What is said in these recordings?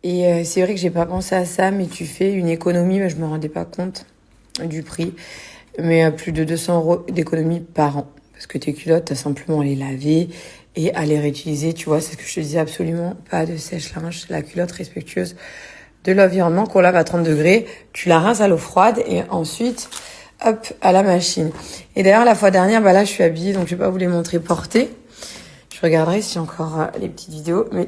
Et c'est vrai que j'ai pas pensé à ça, mais tu fais une économie, mais je me rendais pas compte du prix. Mais plus de 200 € d'économie par an. Parce que tes culottes, t'as simplement à les laver et à les réutiliser. Tu vois, c'est ce que je te disais, absolument pas de sèche-linge. La culotte respectueuse de l'environnement qu'on lave à 30 degrés. Tu la rinces à l'eau froide et ensuite, hop, à la machine. Et d'ailleurs, la fois dernière, là, je suis habillée, donc je vais pas vous les montrer portées. Je regarderai si j'ai encore les petites vidéos. Mais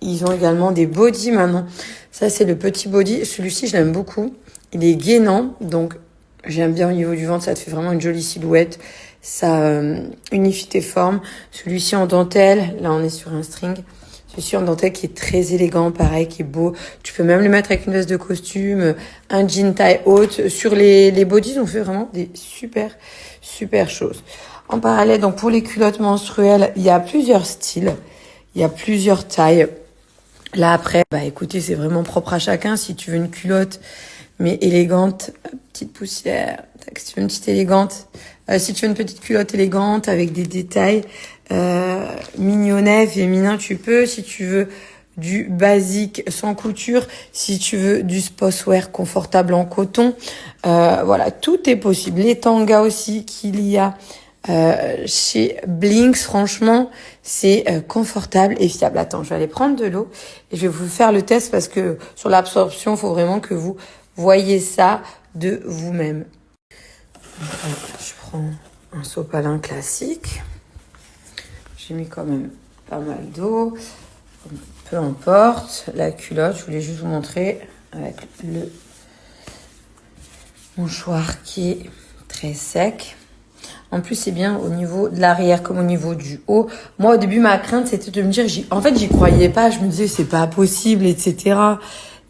ils ont également des bodys maintenant. Ça, c'est le petit body. Celui-ci, je l'aime beaucoup. Il est gainant, donc j'aime bien au niveau du ventre. Ça te fait vraiment une jolie silhouette. Ça unifie tes formes. Celui-ci en dentelle. Là, on est sur un string. Celui-ci en dentelle qui est très élégant, pareil, qui est beau. Tu peux même le mettre avec une veste de costume, un jean taille haute. Sur les bodys, on fait vraiment des super choses. En parallèle, donc pour les culottes menstruelles, il y a plusieurs styles, il y a plusieurs tailles. Là après, écoutez, c'est vraiment propre à chacun. Si tu veux une culotte mais élégante, petite poussière, si tu veux une petite élégante, si tu veux une petite culotte élégante avec des détails mignonnets, féminins, tu peux. Si tu veux du basique sans couture, si tu veux du sportswear confortable en coton, voilà, tout est possible. Les tangas aussi qu'il y a chez Blinks, franchement, c'est confortable et fiable. Attends, je vais aller prendre de l'eau et je vais vous faire le test parce que sur l'absorption, il faut vraiment que vous voyez ça de vous-même. Je prends un sopalin classique. J'ai mis quand même pas mal d'eau. Peu importe, la culotte, je voulais juste vous montrer avec le mouchoir qui est très sec. En plus, c'est bien au niveau de l'arrière comme au niveau du haut. Moi, au début, ma crainte, c'était de me dire, j'y croyais pas. Je me disais, c'est pas possible, etc.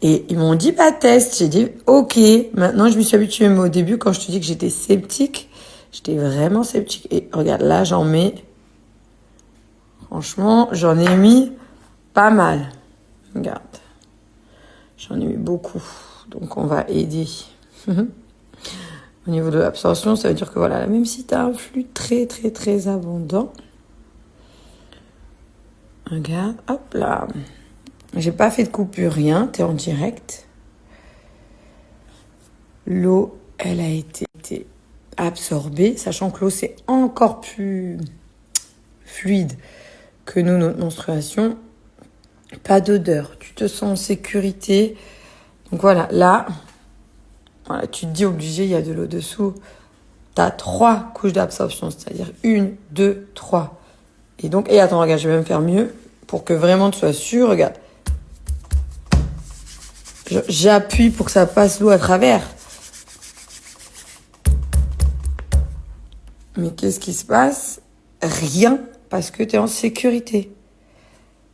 Et ils m'ont dit, test. J'ai dit, ok. Maintenant, je me suis habituée. Mais au début, quand je te dis que j'étais sceptique, j'étais vraiment sceptique. Et regarde, là, j'en mets. Franchement, j'en ai mis pas mal. Regarde. J'en ai mis beaucoup. Donc, on va aider. Au niveau de l'absorption, ça veut dire que voilà, même si tu as un flux très abondant, regarde, hop là, j'ai pas fait de coupure, rien, t'es en direct. L'eau, elle a été absorbée, sachant que l'eau, c'est encore plus fluide que nous, notre menstruation. Pas d'odeur, tu te sens en sécurité. Donc voilà, là... Voilà, tu te dis obligé, il y a de l'eau dessous. Tu as 3 couches d'absorption, c'est-à-dire 1, 2, 3. Et attends, regarde, je vais même faire mieux pour que vraiment tu sois sûr. Regarde. J'appuie pour que ça passe l'eau à travers. Mais qu'est-ce qui se passe? Rien, parce que tu es en sécurité.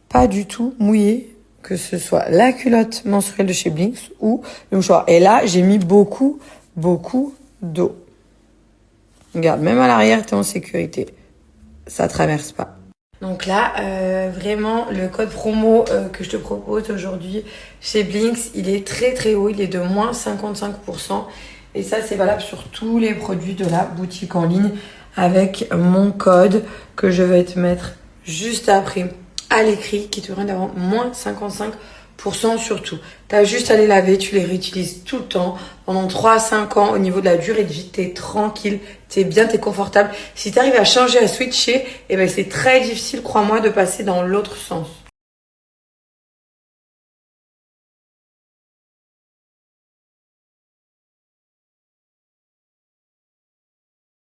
Pas du tout mouillé, que ce soit la culotte menstruelle de chez Blinks ou le mouchoir. Et là, j'ai mis beaucoup d'eau. Regarde, même à l'arrière, tu es en sécurité. Ça traverse pas. Donc là, vraiment, le code promo que je te propose aujourd'hui chez Blinks, il est très haut. Il est de moins 55%. Et ça, c'est valable sur tous les produits de la boutique en ligne avec mon code que je vais te mettre juste après à l'écrit qui te permet d'avoir moins 55% sur tout. Tu as juste à les laver, tu les réutilises tout le temps. Pendant 3 à 5 ans, au niveau de la durée de vie, tu es tranquille, tu es bien, tu es confortable. Si tu arrives à changer, à switcher, c'est très difficile, crois-moi, de passer dans l'autre sens.